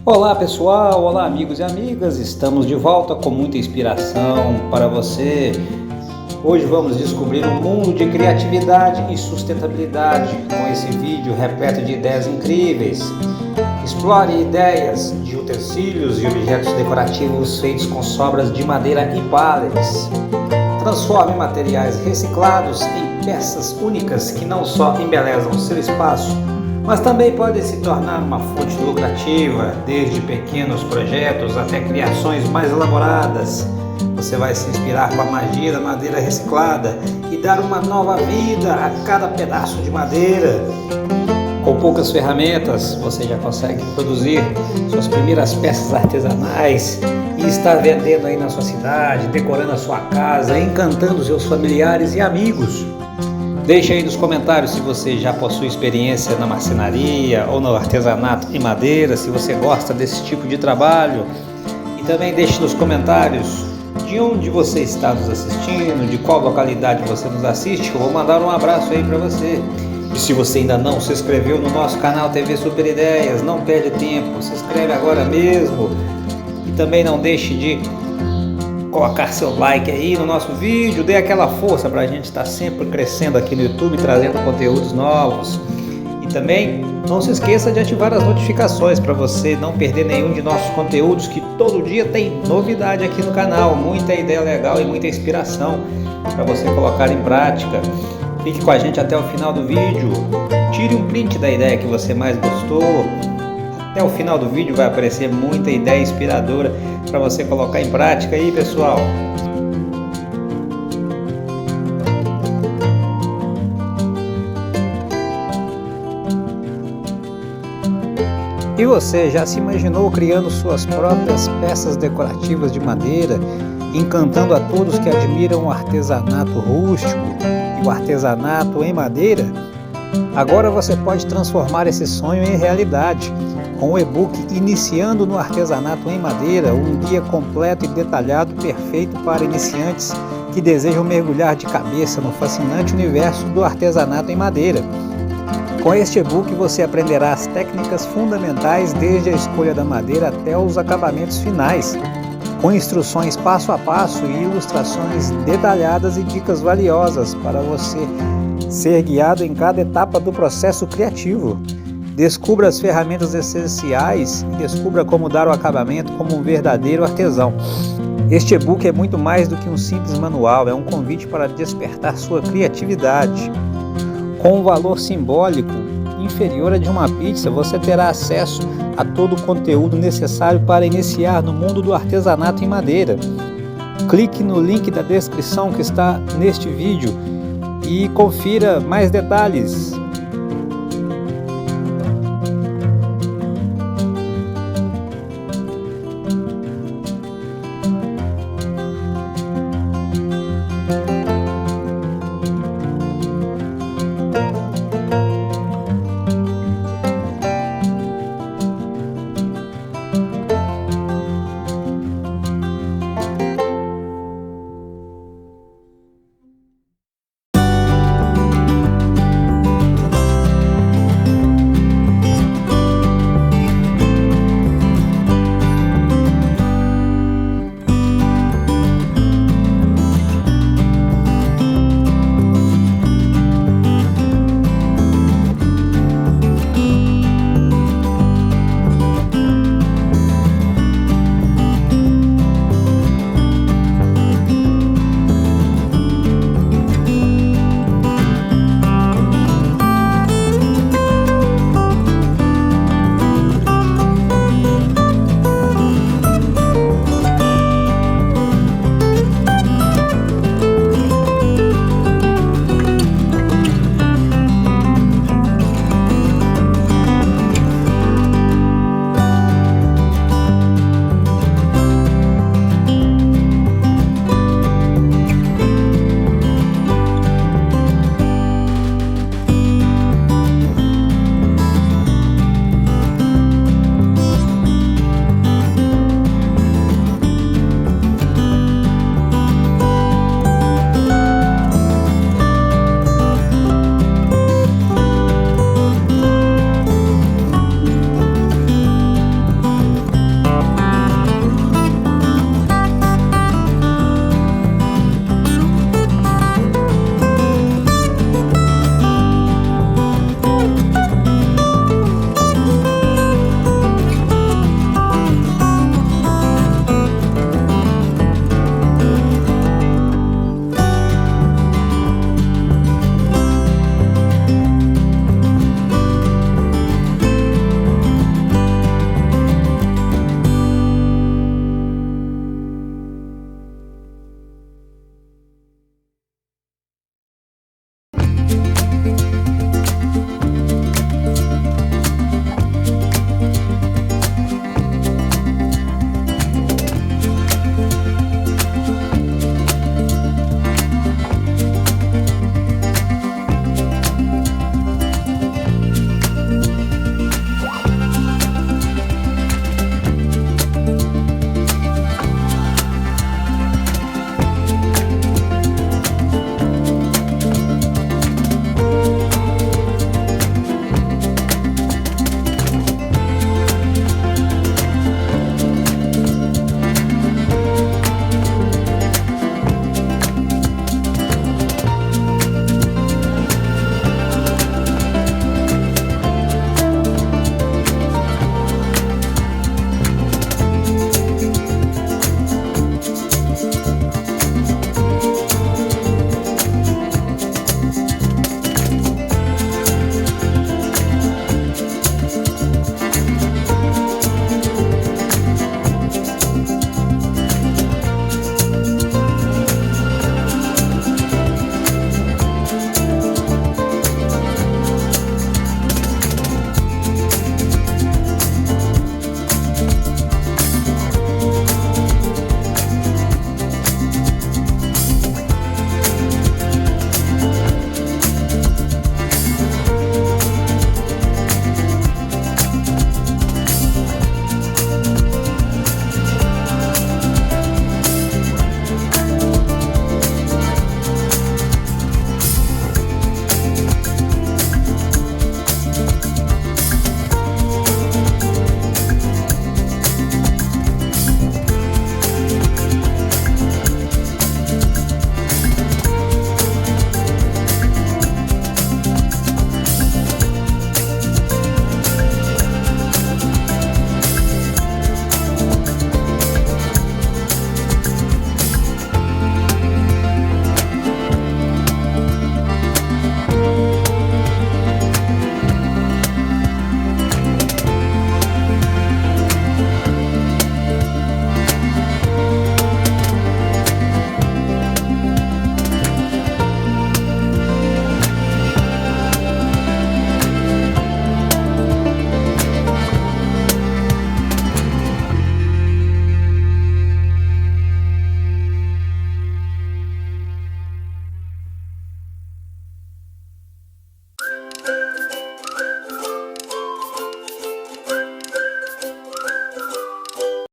Olá pessoal, olá amigos e amigas, estamos de volta com muita inspiração para você. Hoje vamos descobrir um mundo de criatividade e sustentabilidade com esse vídeo repleto de ideias incríveis. Explore ideias de utensílios e objetos decorativos feitos com sobras de madeira e pallets. Transforme materiais reciclados em peças únicas que não só embelezam seu espaço, mas também podem se tornar uma fonte lucrativa, desde pequenos projetos até criações mais elaboradas. Você vai se inspirar com a magia da madeira reciclada e dar uma nova vida a cada pedaço de madeira. Com poucas ferramentas, você já consegue produzir suas primeiras peças artesanais e estar vendendo aí na sua cidade, decorando a sua casa, encantando seus familiares e amigos. Deixe aí nos comentários se você já possui experiência na marcenaria ou no artesanato em madeira, se você gosta desse tipo de trabalho. E também deixe nos comentários de onde você está nos assistindo, de qual localidade você nos assiste. Eu vou mandar um abraço aí para você. E se você ainda não se inscreveu no nosso canal TV Super Ideias, não perde tempo, se inscreve agora mesmo. E também não deixe de colocar seu like aí no nosso vídeo, dê aquela força para a gente estar sempre crescendo aqui no YouTube, trazendo conteúdos novos. E também não se esqueça de ativar as notificações para você não perder nenhum de nossos conteúdos, que todo dia tem novidade aqui no canal, muita ideia legal e muita inspiração para você colocar em prática. Fique com a gente até o final do vídeo, tire um print da ideia que você mais gostou. Até o final do vídeo vai aparecer muita ideia inspiradora para você colocar em prática aí, pessoal. E você já se imaginou criando suas próprias peças decorativas de madeira, encantando a todos que admiram o artesanato rústico e o artesanato em madeira? Agora você pode transformar esse sonho em realidade com o e-book Iniciando no Artesanato em Madeira, um guia completo e detalhado perfeito para iniciantes que desejam mergulhar de cabeça no fascinante universo do artesanato em madeira. Com este e-book você aprenderá as técnicas fundamentais desde a escolha da madeira até os acabamentos finais, com instruções passo a passo e ilustrações detalhadas e dicas valiosas para você ser guiado em cada etapa do processo criativo. Descubra as ferramentas essenciais e descubra como dar o acabamento como um verdadeiro artesão. Este e-book é muito mais do que um simples manual, é um convite para despertar sua criatividade. Com um valor simbólico inferior a de uma pizza, você terá acesso a todo o conteúdo necessário para iniciar no mundo do artesanato em madeira. Clique no link da descrição que está neste vídeo e confira mais detalhes.